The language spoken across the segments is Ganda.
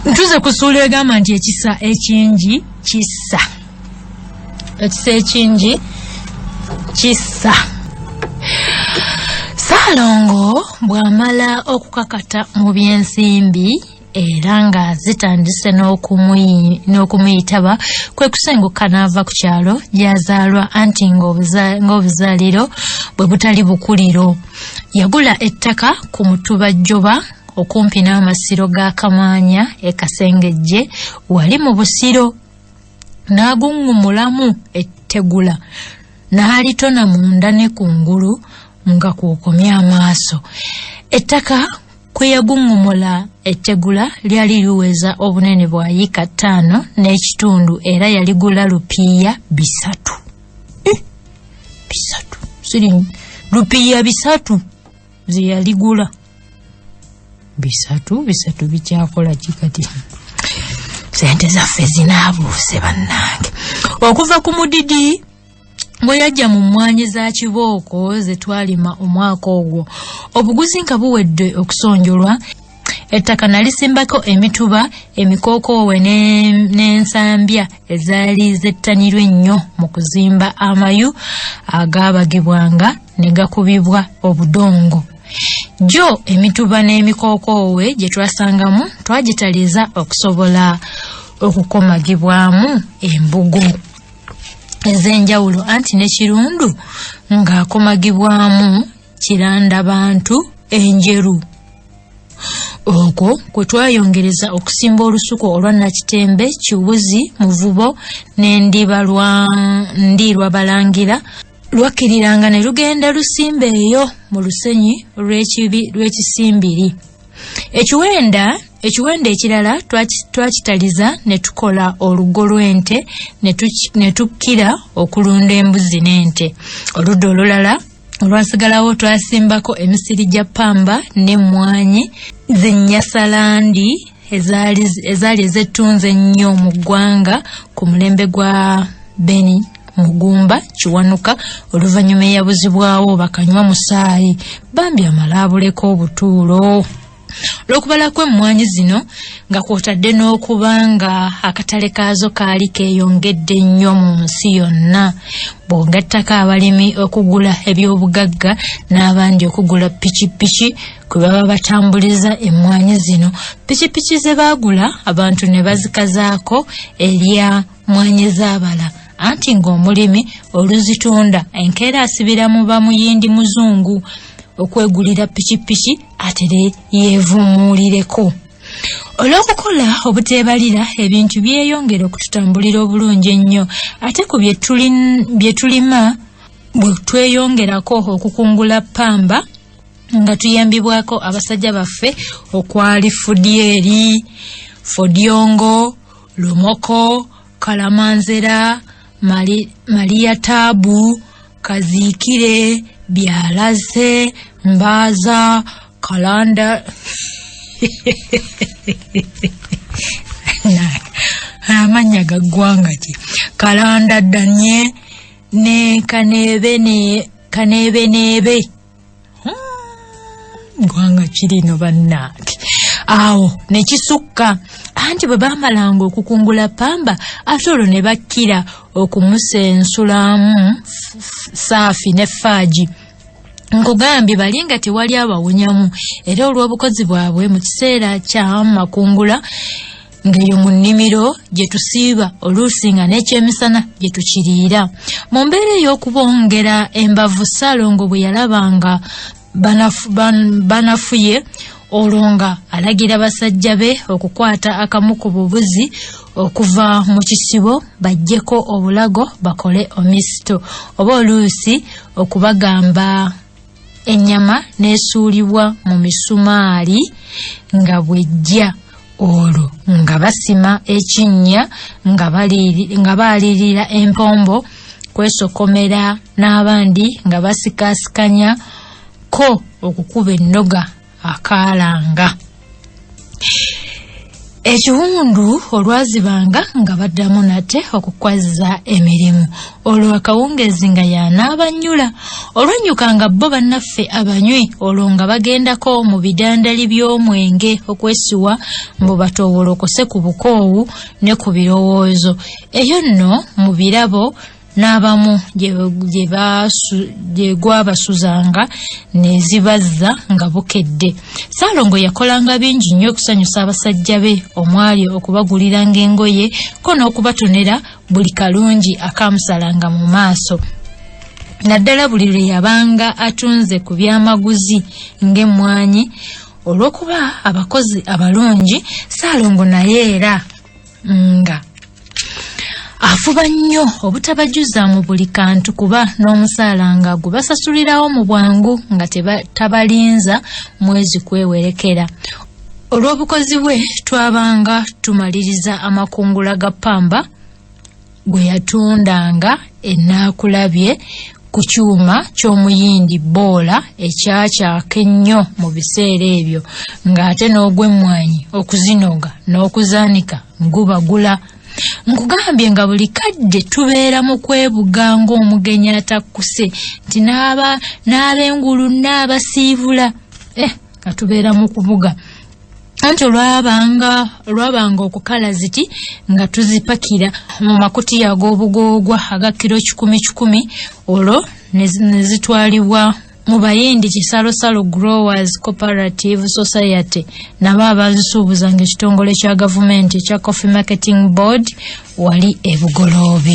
Ntuze kusuula egamba nti ekisa ekingi kissa. Ekisa ekingi kissa. Ssaalongo bw'amala okukakata mu byensimbi era nga zitandise n'okumuyitaba kwe kusenguka n'ava ku kyalo gy'azaalwa anti ng'obuzaaliro bwe butali bukuliro. Yagula ettaka ku Mutubajjoba okumpi n'amasiro ga Kamaanya e Kasengejje wali mu Busiro, n'agunngumulamu ettegula n'alitona munda ne kungulu nga kukomya amaaso. Ettaka kwe yagungumula ettegula lyali liweza obunene bwa yika 5 n'ekitundu era yaligula rupiya 3. Bisatu. Siri rupiya 3 ziyaligula. Bisatu bikyakola kikati. Sente zaffe zinaabuuse bannange. Okuva ku mudidi bwe yajja mu mmwanyi za kibooko ze twalima omwaka ogwo, obuguzi nga buwedde okusonjolwa, ettaka nalisimbako emituba, emikookoowe n'ensambya ezaali zettanirwa ennyo mu kuzimba amayu agaabagibwanga ne gakubibwa obudongo. Jo emituba n'emikookoowe gye twasangamu twagitaliza okusobola okukomagibwamu embugo ez'enjawulo anti ne kirundu ng'akomagibwamu kirandabantu enjeru. Okwo kwe twayongereza okusimba olusuku olwa Nakitembe, Kiwuzi, Muvubo n'Ndiirwa Balangira lwakkiriranga ne lugenda lusimbe eyo mu lusenyi lw'ekisimbiri. Ekiwenda ekirala twakitaliza ne tukola olugo lw'ente ne tukkira okulunda embuzi n'ente. Oludda olulala olwasigalawo twasimbako emisiri gya ppamba n'emmwanyi z'ennyasalandi ezaali ezettunze ennyo mu ggwanga ku mulembe gwa Beni Mugumba Kiwanuka oluvannyuma eyabuzibwawo bakanywa musaayi bambi amalabuleko obutuulo. Olw'okubala kw'emmwanyi zino nga kwotadde n'okuba nga akatale kaazo kaali keeyongedde ennyo mu nsi yonna, bw'ogattako abalimi okugula eby'obugagga n'abandi okugula pikipiki kwe baba batambuliza emmwanyi zino. Pikipiki ze baagula abantu ne bazikazaako erya mmwanyi zaabala anti ng'omulimi oluzitunda enkeera asibira mu bamuyindi muzungu okwegulira pikipiki atere yeevumuulireko. Olw'okukola obuteebalira ebintu byeyongera okututambulira obulungi ennyo ate ku bye tulima bwe tweyongerako okukungula ppamba nga tuyambibwako abasajja baffe okwali Fudyeri, Fodyongo, Lumoko, Kalamanzera, Maria Tabu, Kaziikire, Byalaze, Mbaaza, Kalanda amannya ga ggwanga ki, Kalanda Danye ne Kaneebe ggwanga kirino bannange. Awo ne kisukka anti bwe baamalanga okukungula ppamba ate olwo ne bakkira okumusensulamu Saafi ne Faaji. Nkugambye bali nga tewali abawunyamu era olw'obukozi bwabwe mu kiseera kya makungula ng'eyo mu nnimiro gye tusiiba oluusi nga n'ekyemisana gye tukiriira. Mu mbeera ey'okubongera embavu Ssaalongo bwe yalabanga banafuye olwo nga alagira basajja be okukwata akamu ku bubuzi okuva mu kisibo baggyeko obulago bakole omisito oba oluusi okubagamba ennyama n'esuulibwa mu misumaali nga bwejja olwo nga basima ekinnya nga baalirira empombo kwesokomera n'abandi nga basikaasikanya ko okukuba ennoga akaalanga. Ekiwundu olwazibanga nga baddamu nate okukwaza emirimu. Olwo akawungezi nga y'anaabanyula. Olwanyuka nga bo bannaffe abanywi olwo nga bagendako mu bidandali by'omwenge okwesiwa mbu batowolokose ku bukoowu ne ku birowoozo. Eyo nno mu birabo n'abamu gye gwabasuzanga ne zibazza nga bukedde. Ssaalongo yakolanga bingi nnyo okusanyusa abasajja be, omwali okubaguliranga engoye ko n'okubatonera buli kalungi akamusalanga mu maaso. Naddala buli lwe yabanga atunze ku byamaguzi ng'emmwanyi. Olw'okuba abakozi abalungi, Ssaalongo naye era nga afuba nnyo obutabajuza mu buli kantu kuba n'omusaala nga gubasasulirawo mu bwangu nga tabalinza mwezi kwewerekera. Olw'obukozi bwe twabanga tumaliriza amakungula ga ppamba gwe yatundanga enaakulabye ku kyuma ky'omuyindi boola ekyakyaka ennyo mu biseera ebyo, ng'ate n'ogw'emmwanyi okuzinoga n'okuzaanika ngubagula. Nkugambye nga buli kadde tubeera mu kwebuga ng'omugenyi atakkuse nti n'ab'engulu n'abasiibula nga tubeera mu kubuga. Anti olwabanga okukala ziti nga tuzipakira mu makutiya ag'obugoogwa aga kiro 10 olwo ne zitwalibwa mu bayindi Kisalosalo Growers Cooperative Society nabo abazisuubuzanga ekitongole kya gavumenti ekya Coffee Marketing Board wali e Bugoloobi.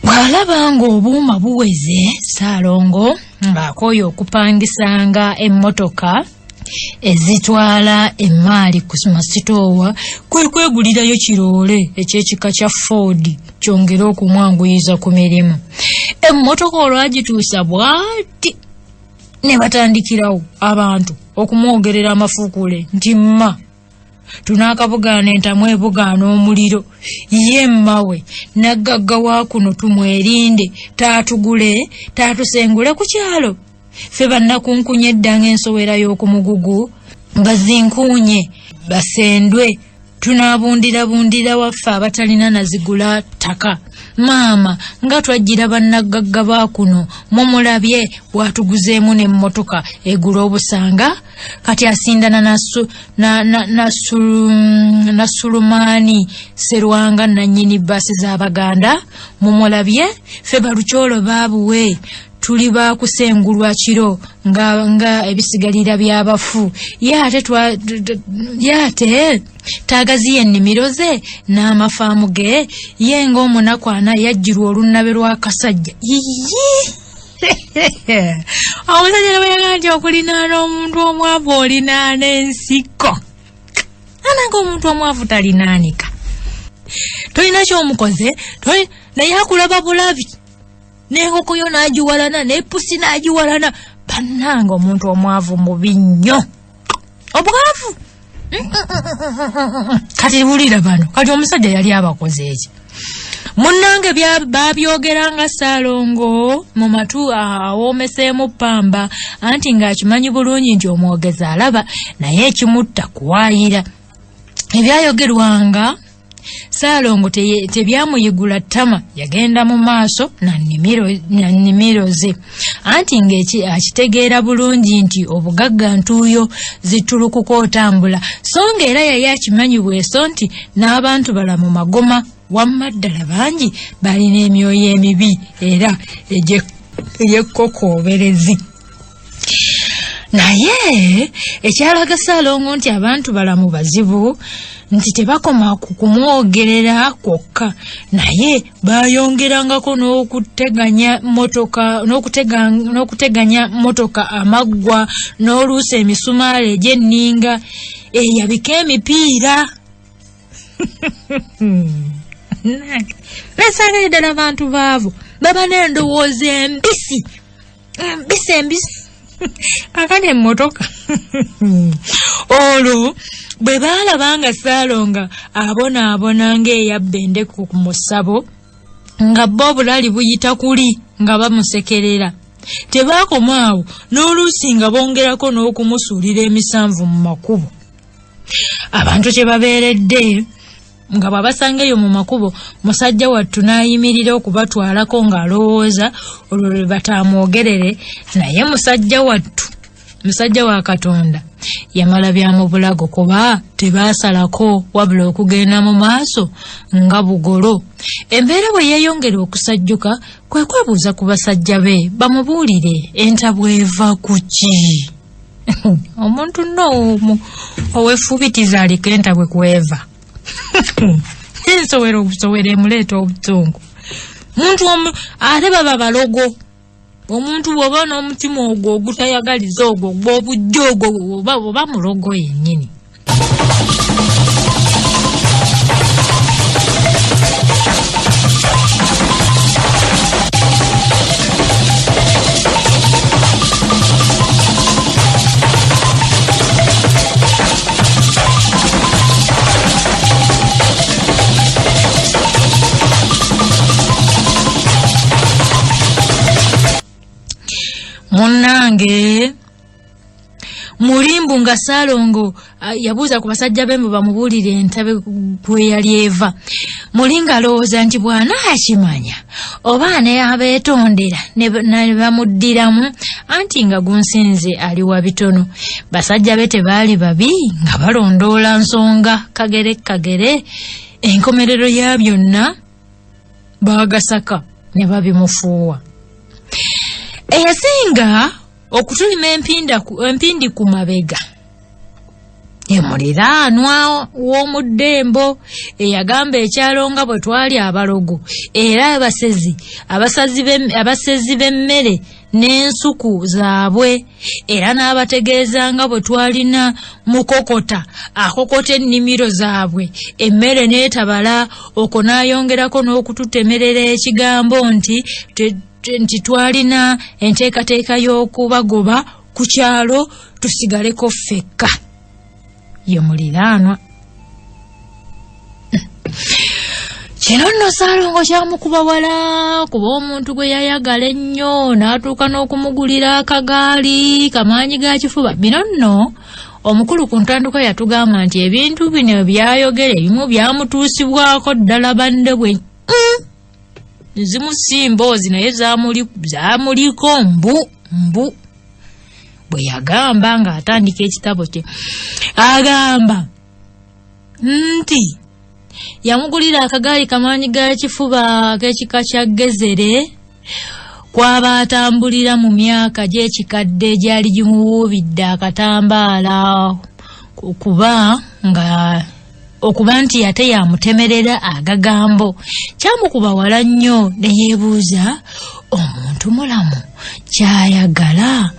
Bw'alaba ng'obuuma buweze, Ssaalongo ng'akooye okupangisanga emmotoka ezitwala emmaali ku masitoowa kwe kwegulirayo kiroole eky'ekika kya Ford kyongera okumwanguyiza ku mirimu. Emmotoka olwagituusa bw'ati ne batandikirawo abantu okumwogerera amafuukule nti mma tunaakabugaana entamu ebugaana omuliro, ye mmawe naggagga wa kuno tumwerinde taatugule taatusengule ku kyalo. Ffe bannakunkunye eddanga ensowera y'okumugugu bazinkuunye basendwe tunaabundira waffe abatalina nazigula ttaka. Maama nga twajjira bannaggagga ba kuno mumulabye bwatuguzeemu n'emmotoka egula obusanga kati asindana na Sulumaani Serwanga nannyini bbaasi z'Abaganda. Mumulabye ffe balukyolo baabuwe tuli baakusengulwa kiro nga ebisigalira by'abafu. Yate taagaziye ennimiro ze n'amafaamu ge ye ng'omunakwana yajjirwa olunnabe lwa kasajja. Omusajja ne bweyagaa nti okulinaana omuntu omwavu olinaana ensiko. Ananga omuntu omwavu talinaanika. Tolina ky'omukoze, naye akulaba bulabi. N'enkoko yo n'agiwalana, n'eppusi n'agiwalana. Bannanga omuntu omwavu mubi nnyo. Obwavu. Kati wulira bano, kati omusajja yali abakoze eki. Munnange babyogeranga Ssaalongo mu matu awoomeseemu ppamba anti ng'akimanyi bulungi nti omwogezi alaba naye ekimutta kuwaayira. Ebyayogerwanga Ssaalongo tebyamuyigula ttama, yagenda mu maaso na nnimiro ze anti ng'akitegeera bulungi nti obugagga ntuuyo zitulukuka otambula, so ng'era yali akimanyi bweso nti n'abantu bala mu magoma wamma ddala bangi balina emyoyo emibi era egy'ekkokooberezi. Naye ekyalaga Ssaalongo nti abantu balamu bazibu nti tebakoma ku kumwogerera kwokka, naye bayongerangako n'okuteganya motoka amaggwa n'oluusi emisumaali egy'enninga eyabika emipiira. Nasanga ddala abantu baavu baba n'endowooza embisi. Kakati emmotoka olwo bwe baalabanga Ssaalongo abonaabona ng'eyabba endeku ku musabo nga bo obulali buyita kuli nga bamusekerera, tebaakoma awo n'oluusi nga bongerako n'okumusuulira emisanvu mu makubo. abantu kye babeeredde nga babasangeyo mu makubo musajja wattu n'ayimirira okubatwalako ng'alowooza olwo lwe batamwogerere naye musajja wattu musajja wa Katonda yamala byamu bulago kuba tebaasalako wabula okugenda mu maaso nga bugolo. Embeera bwe yeeyongera okusajjuka kwe kwebuuza ku basajja be bamubuulire entabwe eva ku ki. Omuntu n'omu oweefubitiza aliko entabwe kweva. Ensowera obusowera emuleeta obusungu. Muntu ate baba balogo. Omuntu bw'oba n'omutima ogwo ogutayagaliza ogwo gw'obujja ogwo oba mulogo yennyini. Munnange mulimbu nga Saalongo yabuuza ku basajja be bamubuulire entabe kwe yali eva. Mulinga alowooza nti bwana akimanya oba aneabeetondera ne bamuddiramu anti nga gunsinze ali wa bitono. Basajja be tebaali babi nga balondoola nsonga kagere enkomerero ya byonna baagasaka ne babimufuuwa. Eyasinga okutulima empindi ku mabega emuliraanwa w'omuddembo eyagamba ekyalo nga bwe twali abalogo era abasezi b'emmere n'ensuku zaabwe era n'abategeeza nga bwe twalina mukokota akokota ennimiro zaabwe emmere n'etabala okwo n'ayongerako n'okututemerera ekigambo nti twalina enteekateeka y'okubagoba ku kyalo tusigaleko ffekka ye muliraanwa. Kino nno Saalongo kyamukuba wala kuba omuntu gwe yayagala ennyo n'atuuka n'okumugulira akagaali kamaanyi ga kifuba. Bino nno omukulu ku ntandikwa yatugamba nti ebintu bino byayogera ebimu byamutuusibwako ddala bande bwe nzimu si mboozi naye zaamuliko mbu bwe yagamba ng'atandika ekitabo kye agamba nti yamugulira akagaali kamaanyi ga kifuba ak'ekika kya Gezere kwaba atambulira mu myaka gy'ekikadde egyali gimuwuubidde akatambaala okuba nti ate yamutemerera agagambo. Kyamukuba wala nnyo ne yeebuuza omuntu mulamu kyayagala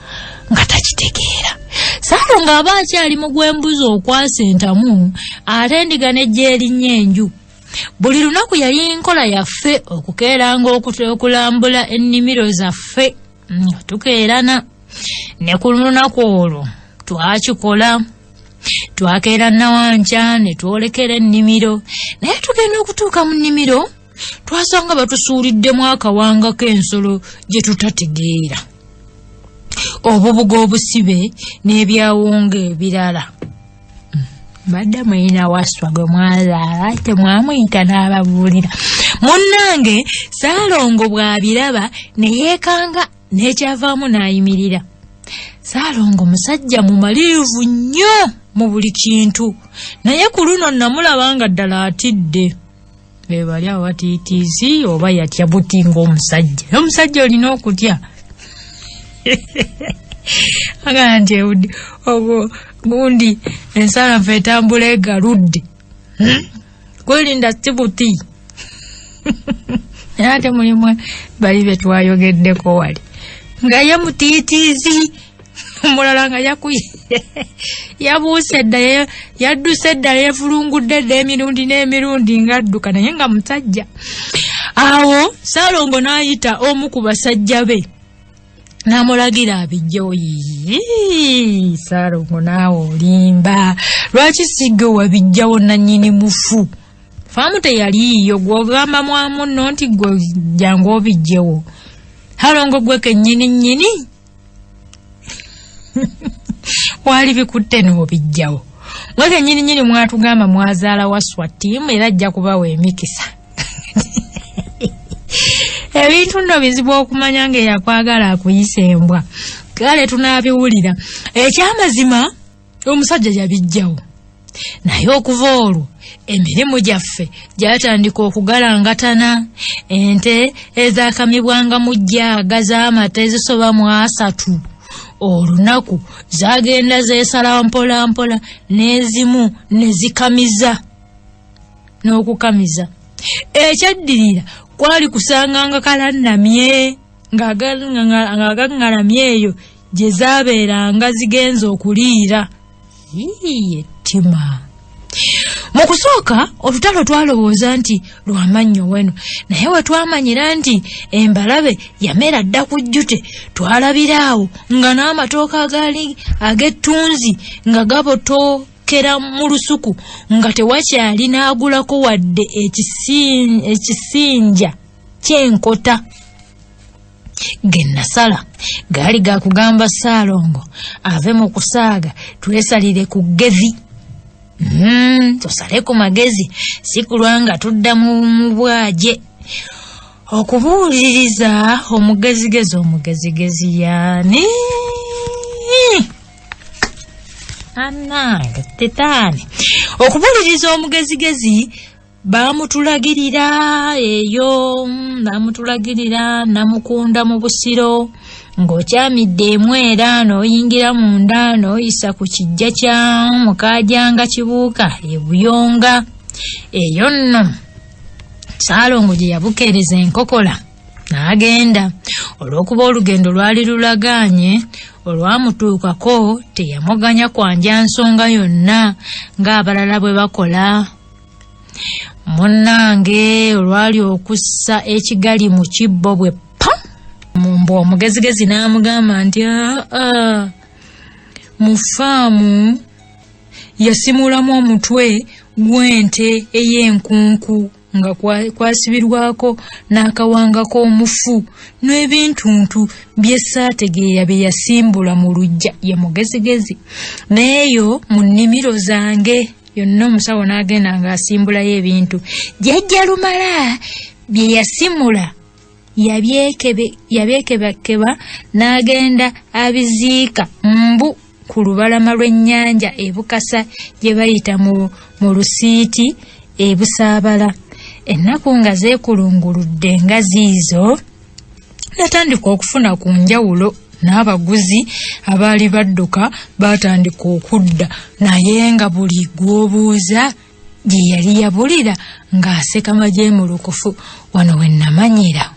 nga takitegeera. Saalongo aba akyali mu gw'embuzi okwasa entamu ate endiga n'ejja erinnya enju. Buli lunaku yali nkola yaffe okukeeranga okulambula ennimiro zaffe nga tukeerana. Ne ku lunaku olwo twakikola. Twakeera Nawankya ne twolekera ennimiro naye tugenda okutuuka mu nnimiro twasanga batusuuliddemu akawanga k'ensolo gye tutategeera, obubuga obusibe n'ebyawonga ebirala. Badde mulina waswa gwe mwazaala temwamuyita n'ababuulira. Munnange Saalongo bw'abiraba ne yeekanga n'ekyavaamu n'ayimirira. Saalongo musajja mumaliivu nnyo mu buli kintu naye ku luno namulaba nga ddala atidde. Bali awo batiitiisi oba yatya buti ng'omusajja. Omusajja olina okutya. Agamba nti gundi ensala nfe etambula egaludde. Kwelinda si buti. Ate mulimu bali be twayogeddeko wali nga ye mutiitiisi omulala nga yabuuse edda yadduse edda yeefulungudde edda emirundi n'emirundi ng'adduka naye nga musajja. Awo Saalongo n'ayita omu ku basajja be n'amulagira abijjewo. Saalongo naawe olimba, lwaki sigge wabijjawo nannyini mufu? Faamu teyaliiyo gw'ogamba mwamu nno nti gwe jangu obijjewo. Saalongo gwe kennyini nnyini wali bikutte n'obijjawo. mweke nyini mwatugamba mwazaala wa Swatimu era ajja kubawa emikisa. Ebintu nno bizibu okumanya ng'eyakwagala akuyisa embwa. Kale tunaabiwulira. Ekyamazima omusajja yabijjawo. Naye okuva olwo emirimu gyaffe gyatandika okugalangatana. Ente ezaakamibwanga mu jjaaga z'amata ezisoba mu 3 olunaku zaagenda zeesala mpola mpola n'ezimu ne zikamiza n'okukamiza. Ekyaddirira kwali kusanganga kalannamye ng'agaŋŋalamye eyo gye zaabeeranga zigenza okuliira. Yettima. Mu kusooka olutalo twalowooza nti lwamannyo weno, naye we twamanyira nti embalabe yamera dda ku jjute, twalabiraawo nga n'amatooka agaali ag'ettunzi nga gabotookera mu lusuku nga tewakyali n'agulako wadde ekisinja ky'enkota. Gennasala gaali gakugamba Ssaalongo ave mu kusaaga twesalire ku ggezi. Tusale ku magezi si kulwa nga tudda mu bwaje okubuuliriza omugezigezi yaani anange tetaani okubuuliriza omugezigezi baamutulagirira eyo baamutulagirira Namukunda mu Busiro ng'okyamidde emwera n'oyingira munda n'oyisa ku kijja kya Mukaajanga Kibuuka e Buyonga. Eyo nno Ssaalongo gye yabukeereza enkokola n'agenda. Olw'okuba olugendo lwali lulagaanye, olwamutuukako teyamuganya kwanja nsonga yonna ng'abalala bwe bakola. Munnange olwali okussa ekigali mu kibbo bwe Mumbo omugezigezi n'amugamba nti mu faamu yasimulamu omutwe gw'ente ey'enkunku nga kwasibirwako n'akawanga k'omufu n'ebintuntu bye ssaategeera bye yasimbula mu luggya ye mugezigezi. N'eyo mu nnimiro zange yonna omusawo n'agenda ng'asimbulayo ebintu. Jjajja Lumala bye yasimula yabyekebakeba n'agenda abiziika mbu ku lubalama lw'ennyanja e Bukasa gye bayita mu Lusiiti e Busaabala. Ennaku nga zeekulunguludde nga ziizo natandika okufuna ku njawulo n'abaguzi abaali badduka baatandika okudda, naye nga buli gw'obuuza gye yali yabulira ng'aseka majeemulukufu. Wano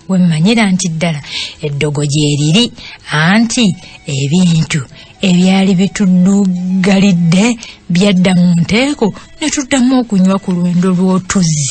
wemmanyira nti ddala eddogo gyeriri, anti ebintu ebyali bituddugalidde byadda mu nteeko ne tuddamu okunywa ku lwendo lw'otuzzi.